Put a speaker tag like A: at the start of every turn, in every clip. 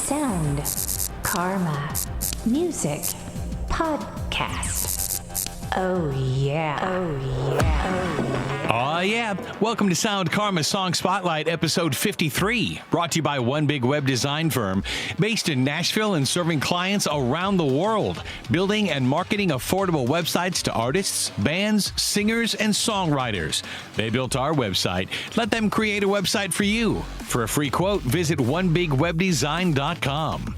A: Sound, Karma, Music, Podcast. Oh yeah. Oh yeah. Oh yeah.
B: Oh yeah. Welcome to Sound Karma Song Spotlight, episode 53, brought to you by one big web design firm based in Nashville and serving clients around the world, building and marketing affordable websites to artists, bands, singers, and songwriters. They built our website. Let them create a website for you. For a free quote, visit onebigwebdesign.com.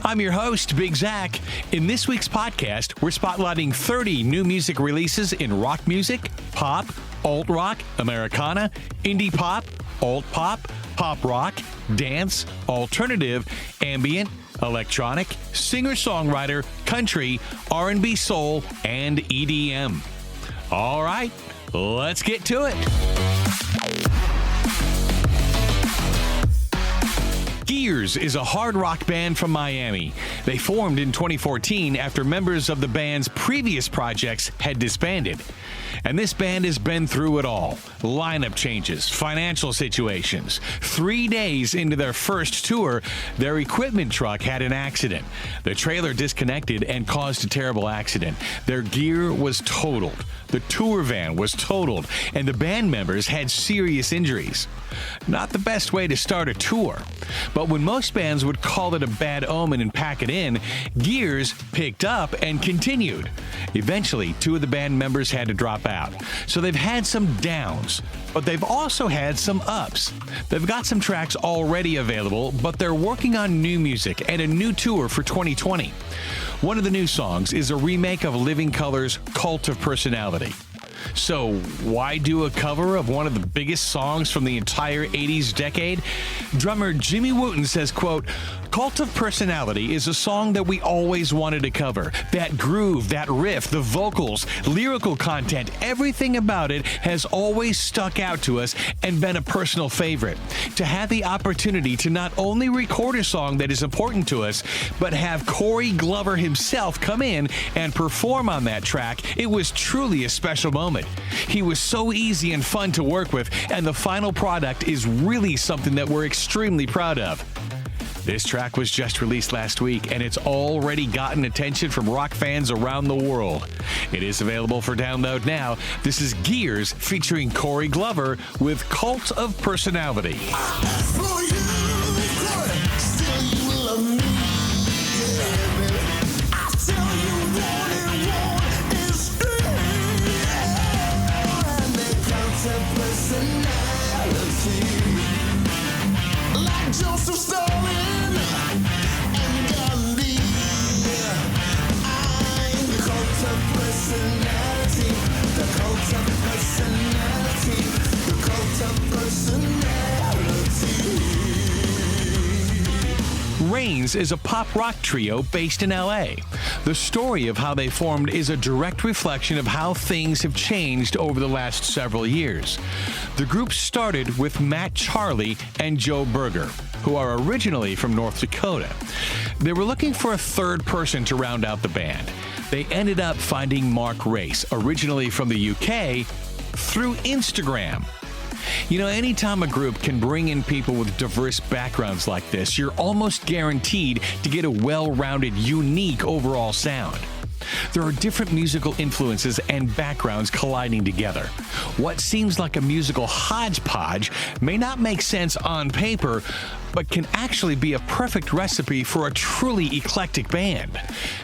B: I'm your host, Big Zach. In this week's podcast, we're spotlighting 30 new music releases in rock music, pop, alt-rock, Americana, indie pop, alt-pop, pop rock, dance, alternative, ambient, electronic, singer-songwriter, country, R&B soul, and EDM. All right, let's get to it. Gears is a hard rock band from Miami. They formed in 2014 after members of the band's previous projects had disbanded. And this band has been through it all. Lineup changes, financial situations. 3 days into their first tour, their equipment truck had an accident. The trailer disconnected and caused a terrible accident. Their gear was totaled. The tour van was totaled, and the band members had serious injuries. Not the best way to start a tour. But when most bands would call it a bad omen and pack it in, Gears picked up and continued. Eventually, 2 of the band members had to drop out. So they've had some downs, but they've also had some ups. They've got some tracks already available, but they're working on new music and a new tour for 2020. One of the new songs is a remake of Living Colour's Cult of Personality. So why do a cover of one of the biggest songs from the entire 80s decade? Drummer Jimmy Wooten says, quote, "Cult of Personality is a song that we always wanted to cover. That groove, that riff, the vocals, lyrical content, everything about it has always stuck out to us and been a personal favorite. To have the opportunity to not only record a song that is important to us, but have Corey Glover himself come in and perform on that track, it was truly a special moment. He was so easy and fun to work with, and the final product is really something that we're extremely proud of." This track was just released last week, and it's already gotten attention from rock fans around the world. It is available for download now. This is Gears featuring Corey Glover with Cult of Personality.
C: Joseph Stalin and Gandhi. I'm the cult of personality. The cult of personality. The cult of personality.
B: Rains is a pop rock trio based in LA. The story of how they formed is a direct reflection of how things have changed over the last several years. The group started with Matt Charley and Joe Berger, who are originally from North Dakota. They were looking for a third person to round out the band. They ended up finding Mark Race, originally from the UK, through Instagram. You know, anytime a group can bring in people with diverse backgrounds like this, you're almost guaranteed to get a well-rounded, unique overall sound. There are different musical influences and backgrounds colliding together. What seems like a musical hodgepodge may not make sense on paper, but can actually be a perfect recipe for a truly eclectic band.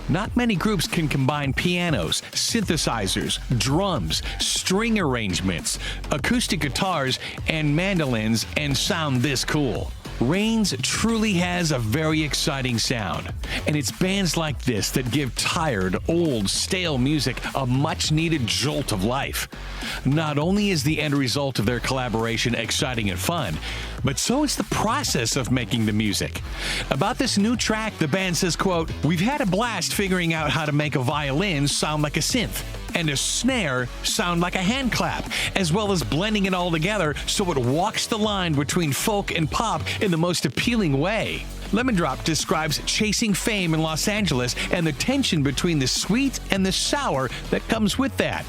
B: Not many groups can combine pianos, synthesizers, drums, string arrangements, acoustic guitars, and mandolins and sound this cool. Rains truly has a very exciting sound, and it's bands like this that give tired, old, stale music a much-needed jolt of life. Not only is the end result of their collaboration exciting and fun, but so is the process of making the music. About this new track, the band says, quote, "We've had a blast figuring out how to make a violin sound like a synth, and a snare sound like a hand clap, as well as blending it all together so it walks the line between folk and pop in the most appealing way." Lemon Drop describes chasing fame in Los Angeles and the tension between the sweet and the sour that comes with that.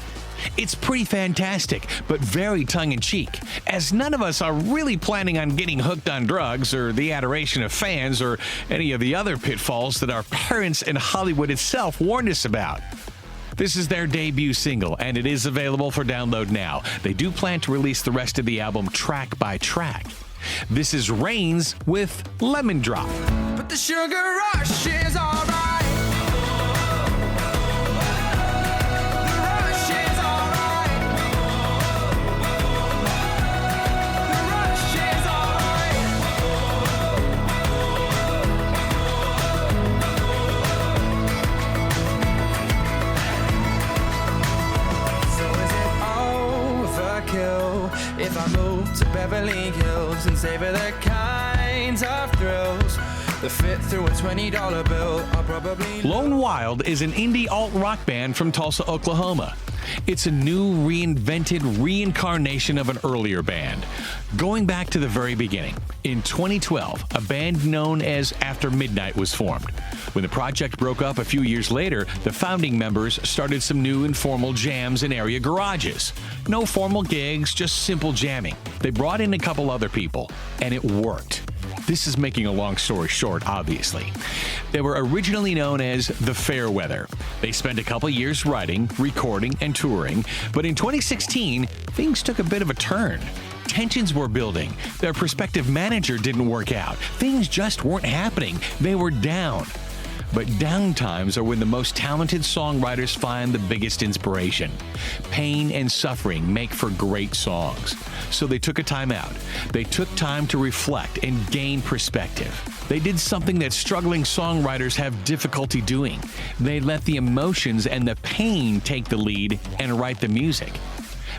B: It's pretty fantastic, but very tongue-in-cheek, as none of us are really planning on getting hooked on drugs or the adoration of fans or any of the other pitfalls that our parents and Hollywood itself warned us about. This is their debut single, and it is available for download now. They do plan to release the rest of the album track by track. This is Reigns with Lemon Drop.
C: But the sugar rush is alright. The rush is alright. The rush is alright. So is it overkill if I move to Beverly Hills and savor the kinds of thrills that fit through a $20 bill? I'll probably
B: Lone Wild is an indie alt-rock band from Tulsa, Oklahoma. It's a new, reinvented reincarnation of an earlier band. Going back to the very beginning, in 2012, a band known as After Midnight was formed. When the project broke up a few years later, the founding members started some new informal jams in area garages. No formal gigs, just simple jamming. They brought in a couple other people, and it worked. This is making a long story short, obviously. They were originally known as The Fairweather. They spent a couple years writing, recording, and touring, but in 2016, things took a bit of a turn. Tensions were building. Their prospective manager didn't work out. Things just weren't happening. They were down. But down times are when the most talented songwriters find the biggest inspiration. Pain and suffering make for great songs. So they took a time out. They took time to reflect and gain perspective. They did something that struggling songwriters have difficulty doing. They let the emotions and the pain take the lead and write the music.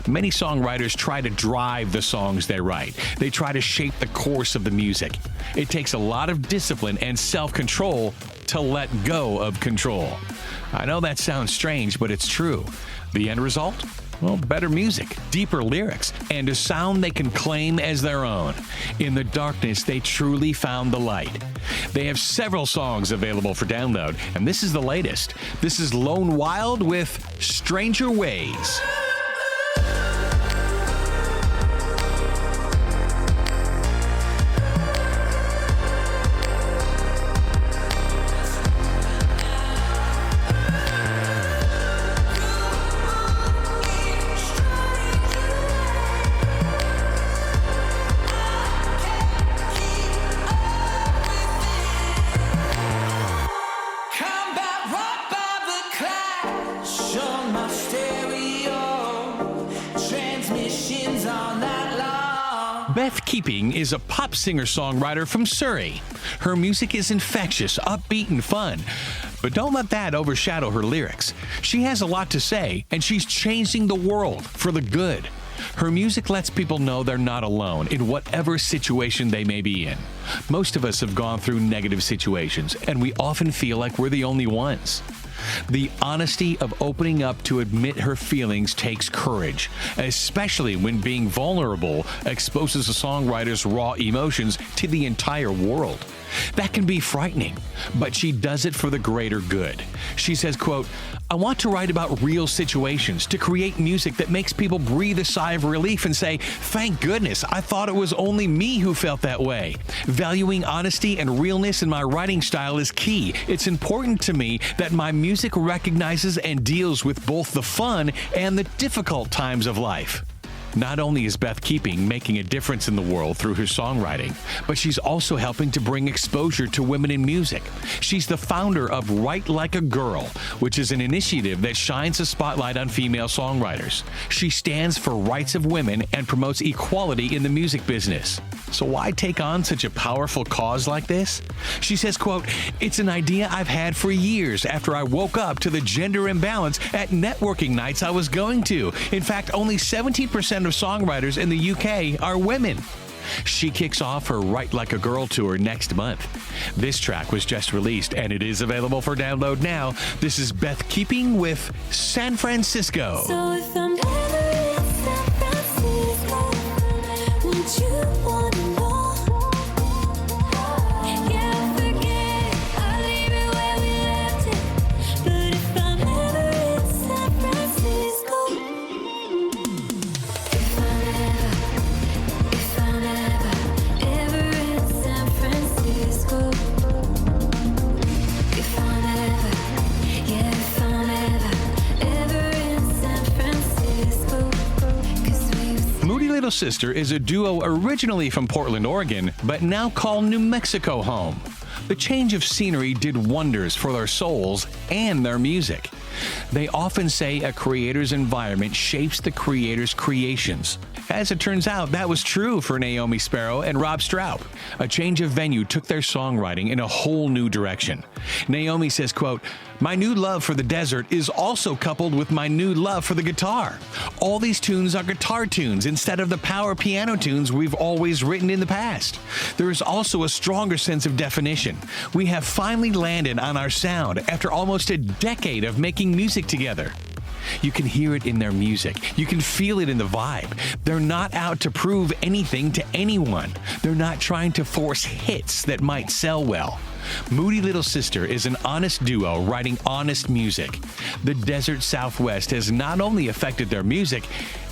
B: Many songwriters try to drive the songs they write. They try to shape the course of the music. It takes a lot of discipline and self-control to let go of control. I know that sounds strange, but it's true. The end result? Well, better music, deeper lyrics, and a sound they can claim as their own. In the darkness, they truly found the light. They have several songs available for download, and this is the latest. This is Lone Wild with Stranger Ways. Beth Keeping is a pop singer-songwriter from Surrey. Her music is infectious, upbeat, and fun. But don't let that overshadow her lyrics. She has a lot to say, and she's changing the world for the good. Her music lets people know they're not alone in whatever situation they may be in. Most of us have gone through negative situations, and we often feel like we're the only ones. The honesty of opening up to admit her feelings takes courage, especially when being vulnerable exposes a songwriter's raw emotions to the entire world. That can be frightening, but she does it for the greater good. She says, quote, "I want to write about real situations, to create music that makes people breathe a sigh of relief and say, thank goodness, I thought it was only me who felt that way. Valuing honesty and realness in my writing style is key. It's important to me that my music recognizes and deals with both the fun and the difficult times of life." Not only is Beth Keeping making a difference in the world through her songwriting, but she's also helping to bring exposure to women in music. She's the founder of Write Like a Girl, which is an initiative that shines a spotlight on female songwriters. She stands for rights of women and promotes equality in the music business. So why take on such a powerful cause like this? She says, quote, "It's an idea I've had for years after I woke up to the gender imbalance at networking nights I was going to. In fact, only 17% of songwriters in the UK are women." She kicks off her Write Like a Girl tour next month. This track was just released and it is available for download now. This is Beth Keeping with San Francisco.
D: So if I'm ever in San Francisco, would you wanna know? Yeah, forget it, I'll leave it where we left it. But if I'm ever in San Francisco,
B: Sister is a duo originally from Portland, Oregon, but now call New Mexico home. The change of scenery did wonders for their souls and their music. They often say a creator's environment shapes the creator's creations. As it turns out, that was true for Naomi Sparrow and Rob Stroup. A change of venue took their songwriting in a whole new direction. Naomi says, quote, "My new love for the desert is also coupled with my new love for the guitar. All these tunes are guitar tunes instead of the power piano tunes we've always written in the past. There is also a stronger sense of definition. We have finally landed on our sound after almost a decade of making music together." You can hear it in their music. You can feel it in the vibe. They're not out to prove anything to anyone. They're not trying to force hits that might sell well. Moody Little Sister is an honest duo writing honest music. The desert Southwest has not only affected their music,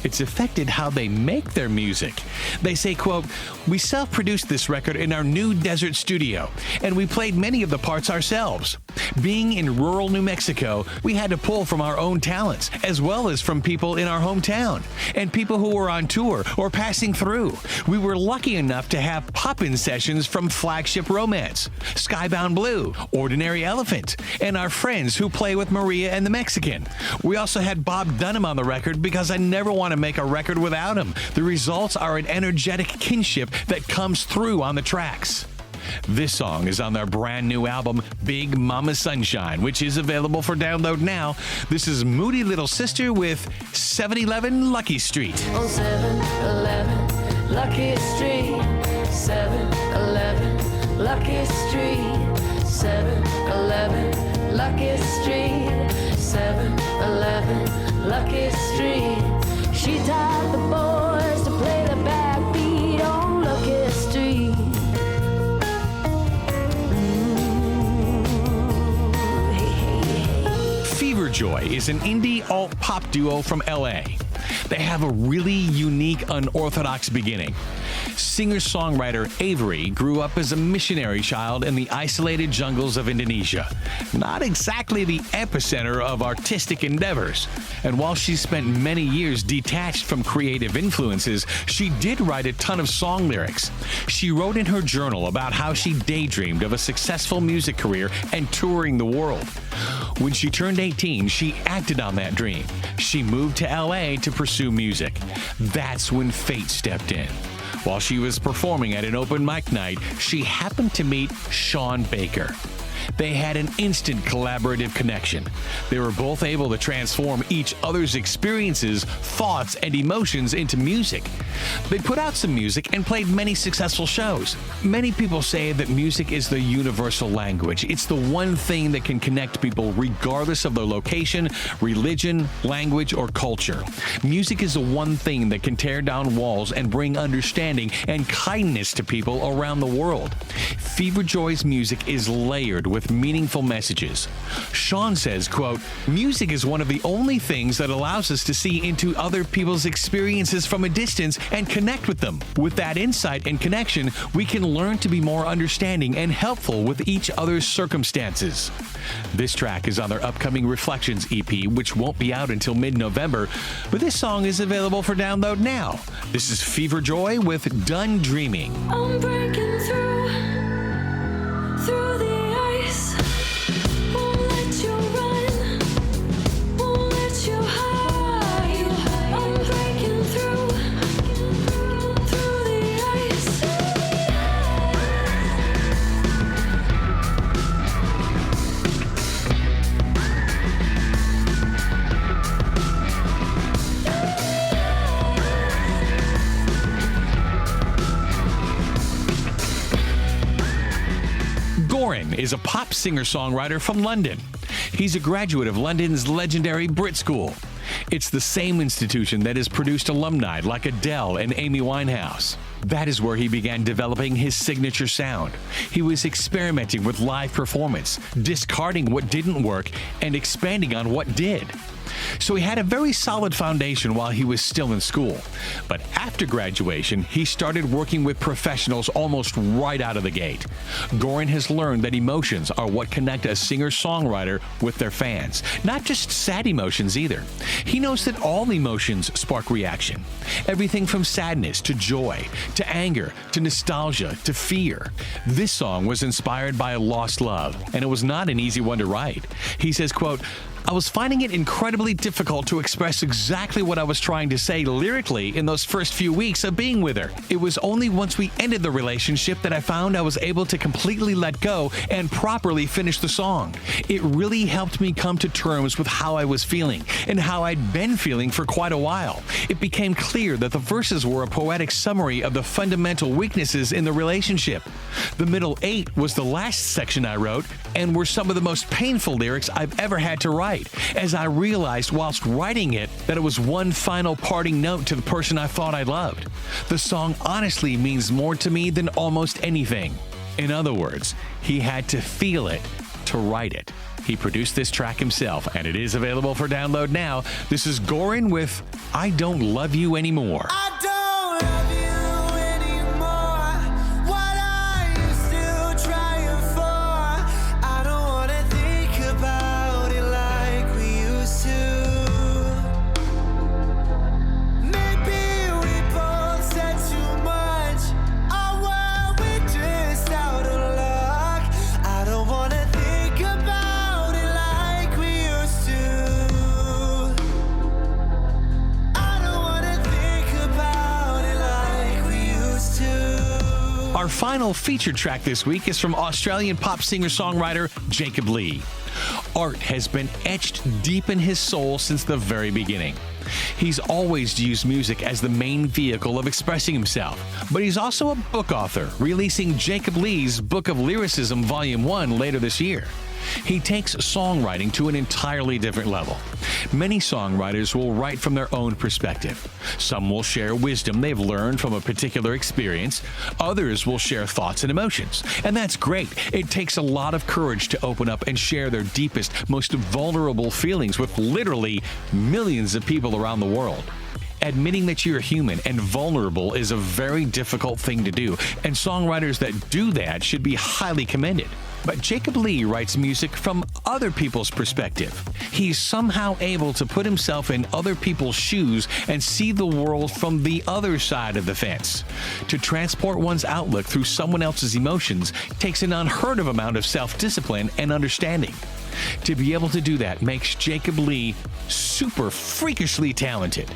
B: it's affected how they make their music. They say, quote, "We self-produced this record in our new desert studio, and we played many of the parts ourselves. Being in rural New Mexico, we had to pull from our own talents, as well as from people in our hometown, and people who were on tour or passing through. We were lucky enough to have pop-in sessions from Flagship Romance, Skybound Blue, Ordinary Elephant, and our friends who play with Maria and the Mexican. We also had Bob Dunham on the record because I never want to make a record without him. The results are an energetic kinship that comes through on the tracks." This song is on their brand new album, Big Mama Sunshine, which is available for download now. This is Moody Little Sister with 711 Lucky Street.
E: On 711 Lucky Street, 711 Lucky Street, 711 Lucky Street, 711 Lucky Street. She taught the boys to play the backbeat on Lucky Street.
B: Fever Joy is an indie alt-pop duo from LA. They have a really unique, unorthodox beginning. Singer-songwriter Avery grew up as a missionary child in the isolated jungles of Indonesia. Not exactly the epicenter of artistic endeavors. And while she spent many years detached from creative influences, she did write a ton of song lyrics. She wrote in her journal about how she daydreamed of a successful music career and touring the world. When she turned 18, she acted on that dream. She moved to LA to pursue music. That's when fate stepped in. While she was performing at an open mic night, she happened to meet Sean Baker. They had an instant collaborative connection. They were both able to transform each other's experiences, thoughts, and emotions into music. They put out some music and played many successful shows. Many people say that music is the universal language. It's the one thing that can connect people regardless of their location, religion, language, or culture. Music is the one thing that can tear down walls and bring understanding and kindness to people around the world. Fever Joy's music is layered with meaningful messages. Sean says, quote, "Music is one of the only things that allows us to see into other people's experiences from a distance and connect with them. With that insight and connection, we can learn to be more understanding and helpful with each other's circumstances." This track is on their upcoming Reflections EP, which won't be out until mid-November, but this song is available for download now. This is Fever Joy with Done Dreaming.
D: I'm breaking through the ice. Won't let you run, won't let you hide. I'm breaking through the ice.
B: Goran is a pop singer-songwriter from London. He's a graduate of London's legendary Brit School. It's the same institution that has produced alumni like Adele and Amy Winehouse. That is where he began developing his signature sound. He was experimenting with live performance, discarding what didn't work, and expanding on what did. So he had a very solid foundation while he was still in school. But after graduation, he started working with professionals almost right out of the gate. Gorin has learned that emotions are what connect a singer-songwriter with their fans. Not just sad emotions either. He knows that all emotions spark reaction. Everything from sadness to joy, to anger, to nostalgia, to fear. This song was inspired by a lost love, and it was not an easy one to write. He says, quote, "I was finding it incredibly difficult to express exactly what I was trying to say lyrically in those first few weeks of being with her. It was only once we ended the relationship that I found I was able to completely let go and properly finish the song. It really helped me come to terms with how I was feeling and how I'd been feeling for quite a while. It became clear that the verses were a poetic summary of the fundamental weaknesses in the relationship. The middle 8 was the last section I wrote and were some of the most painful lyrics I've ever had to write, as I realized whilst writing it that it was one final parting note to the person I thought I loved. The song honestly means more to me than almost anything." In other words, he had to feel it to write it. He produced this track himself, and it is available for download now. This is Gorin with I Don't Love You Anymore.
C: I don't love you anymore. What are you still trying for? I don't wanna think about it like we used to. Maybe we both said too much. Or were we just out of luck? I don't wanna think about it like we used to. I don't wanna think about it like we used to.
B: Our final featured track this week is from Australian pop singer-songwriter Jacob Lee. Art has been etched deep in his soul since the very beginning. He's always used music as the main vehicle of expressing himself, but he's also a book author, releasing Jacob Lee's Book of Lyricism Volume 1 later this year. He takes songwriting to an entirely different level. Many songwriters will write from their own perspective. Some will share wisdom they've learned from a particular experience. Others will share thoughts and emotions. And that's great. It takes a lot of courage to open up and share their deepest, most vulnerable feelings with literally millions of people around the world. Admitting that you're human and vulnerable is a very difficult thing to do, and songwriters that do that should be highly commended. But Jacob Lee writes music from other people's perspective. He's somehow able to put himself in other people's shoes and see the world from the other side of the fence. To transport one's outlook through someone else's emotions takes an unheard of amount of self-discipline and understanding. To be able to do that makes Jacob Lee super freakishly talented.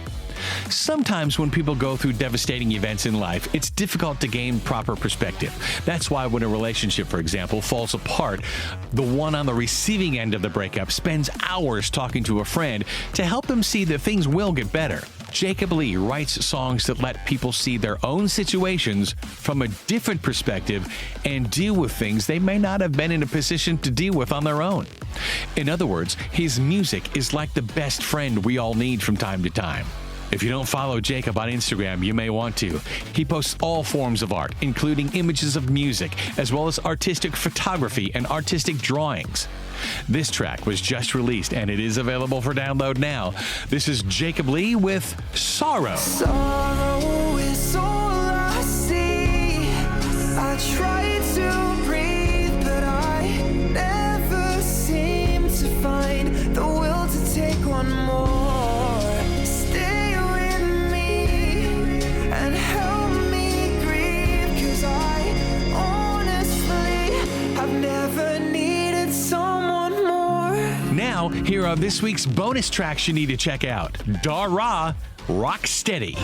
B: Sometimes when people go through devastating events in life, it's difficult to gain proper perspective. That's why when a relationship, for example, falls apart, the one on the receiving end of the breakup spends hours talking to a friend to help them see that things will get better. Jacob Lee writes songs that let people see their own situations from a different perspective and deal with things they may not have been in a position to deal with on their own. In other words, his music is like the best friend we all need from time to time. If you don't follow Jacob on Instagram, you may want to. He posts all forms of art, including images of music, as well as artistic photography and artistic drawings. This track was just released, and it is available for download now. This is Jacob Lee with Sorrow.
C: Sorrow is all I see. I try to breathe, but I never seem to find the will to take one more. Stay with me and help me grieve, 'cause I honestly have never needed someone more.
B: Now, here are this week's bonus tracks you need to check out. Dara, Rock Steady.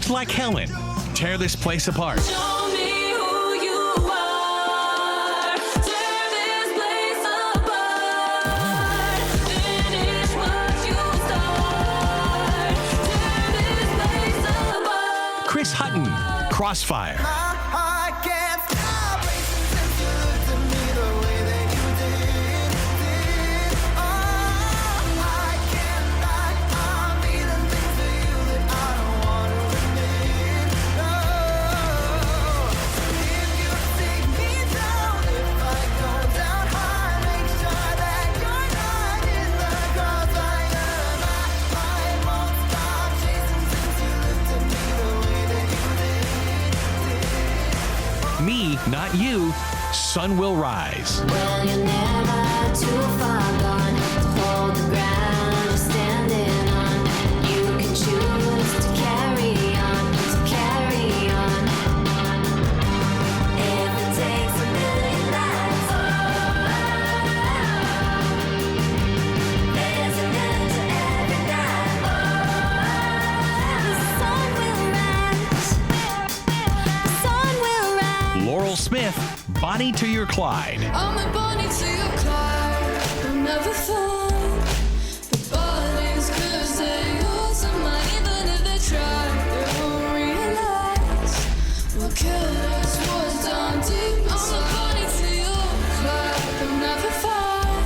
B: Like Helen, Tear This Place Apart.
D: Show me who you are. Tear this place apart. Finish what
B: Crossfire.
C: I can't stop racing since you looked at me the way that you did. Oh, I can't lie, I'm feeling things for you that I don't want to admit. No, if you take me down, if I go down high, make sure that you're not in the crossfire. I won't stop chasing since you looked at me the way that you did.
B: Me, Not You, Sun Will Rise.
D: Well, you're never too far gone to hold the ground you're standing on. You can choose to carry on, If it takes a million lives, there's an end to every night. The sun will rise.
B: Laurel Smith, Bonnie to Your Clyde.
E: I'm a Bonnie to your Clyde. I'll never find the bodies 'cause they yours and mine. Even if they try, they won't realize what killed us was done deep inside. I'm a Bonnie to your Clyde. I'll never find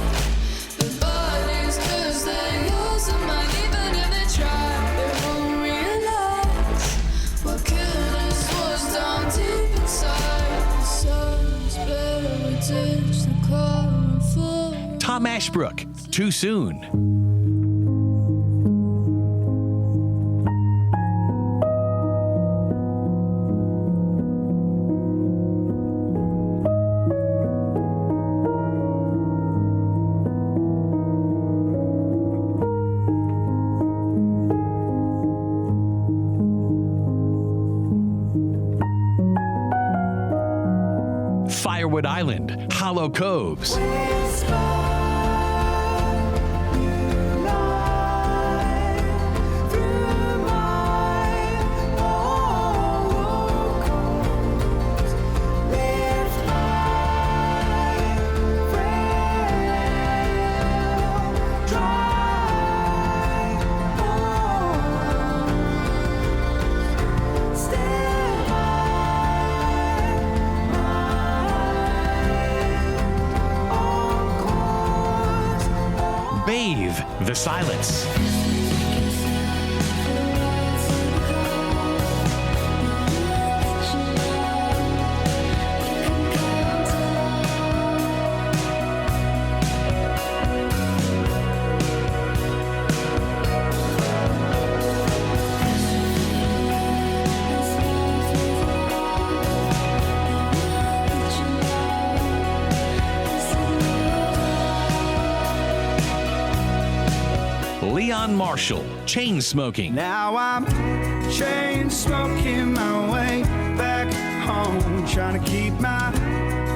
E: the bodies 'cause they yours and mine. Even if they try, they won't realize what killed us was done deep inside. The sun's blurry, ditch the car and fall.
B: Tom Ashbrook, Too Soon. Firewood Island, Hollow Coves. Bathe the Silence. Leon Marshall, Chain Smoking.
C: Now I'm chain smoking my way back home, trying to keep my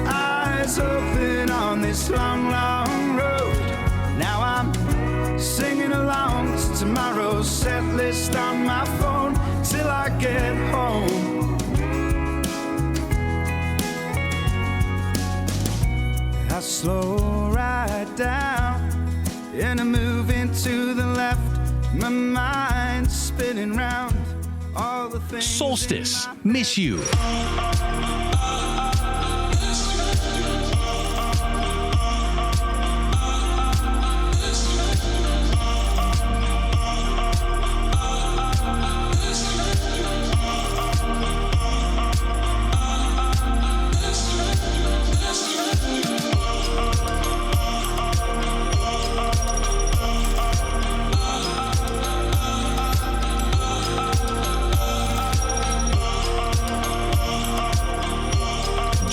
C: eyes open on this long, long road. Now I'm singing along to tomorrow's set list on my phone till I get home. I slow right down and I'm moving to the left. My mind's spinning round all the things.
B: Solstice, Miss You.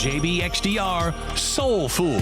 B: JBXDR, Soul Fool.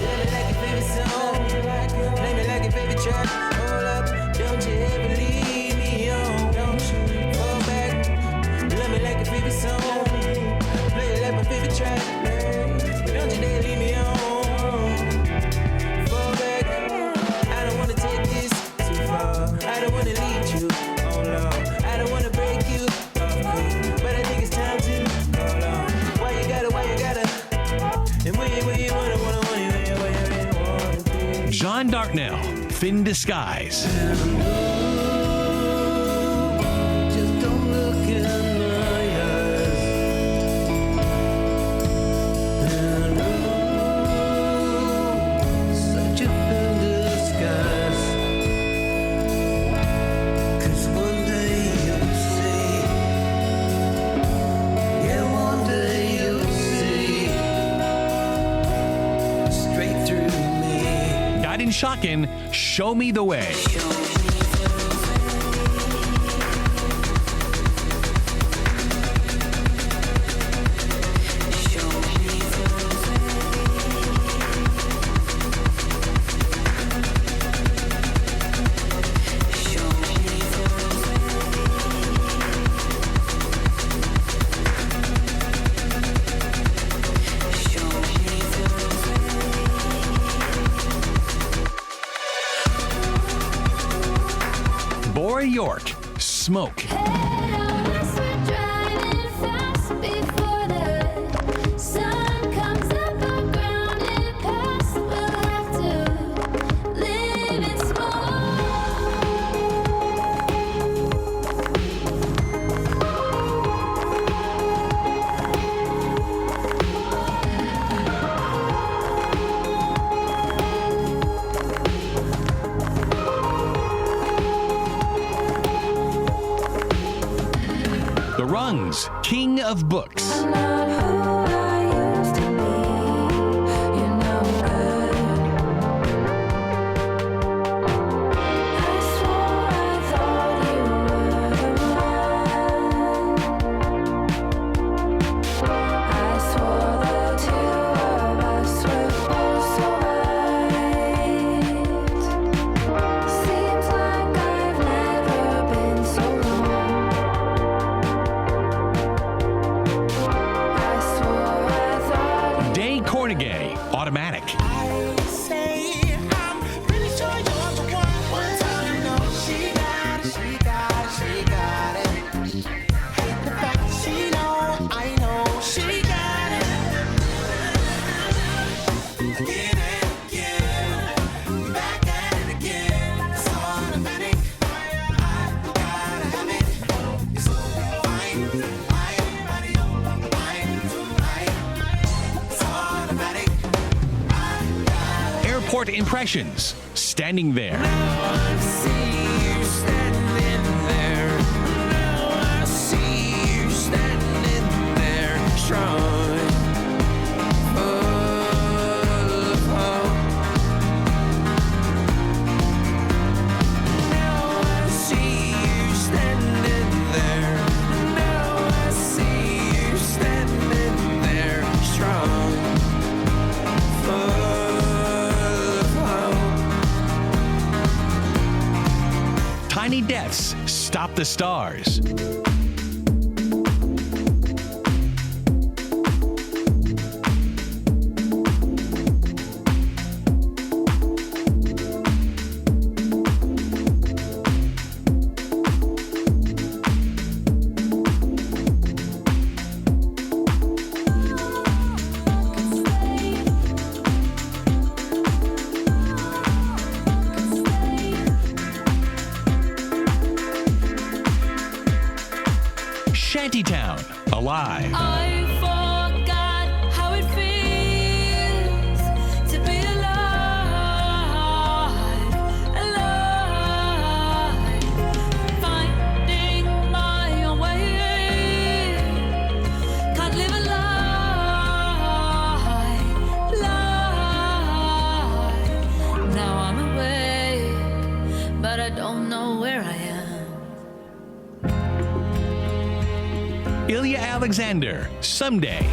B: John Dartnell, Thin Disguise.
C: Just don't look in my eyes.
B: shocking, Show Me the Way. Bora York, Smoke. The Rungs, King of Books. Automatic. Airport Impressions, Standing There. Tiny Death's Stop the Stars. Shantytown, Alive.
D: I forgot how it feels to be alive, alive, finding my own way. Can't live a lie, lie. Now I'm awake, but I don't know where I am.
B: Ilya Alexander, Someday.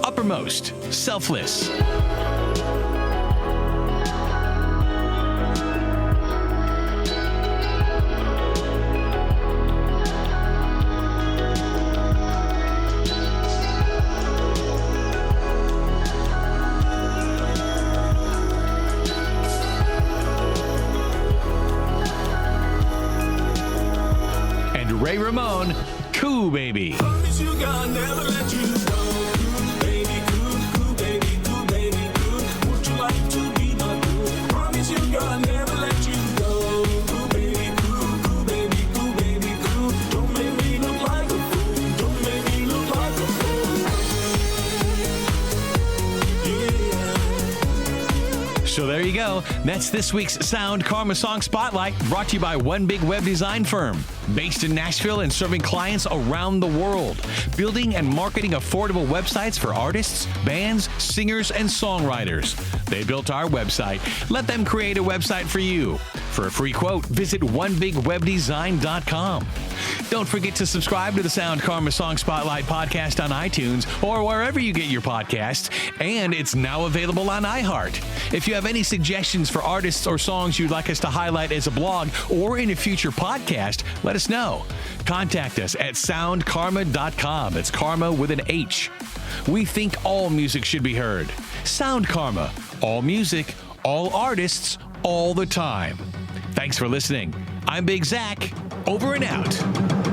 B: Uppermost, Selfless. And Ray Ramone, Cool Baby.
F: Promise you God never let you go. Cool baby, cool baby, cool baby, cool. Would you like to be my cool? Promise you God never let
B: So there you go. That's this week's Sound Karma Song Spotlight, brought to you by One Big Web Design Firm, based in Nashville and serving clients around the world, building and marketing affordable websites for artists, bands, singers, and songwriters. They built our website. Let them create a website for you. For a free quote, visit onebigwebdesign.com. Don't forget to subscribe to the Sound Karma Song Spotlight podcast on iTunes or wherever you get your podcasts, and it's now available on iHeart. If you have any suggestions for artists or songs you'd like us to highlight as a blog or in a future podcast, let us know. Contact us at soundkarma.com. It's karma with an H. We think all music should be heard. Sound Karma. All music, all artists, all the time. Thanks for listening. I'm Big Zach. Over and out.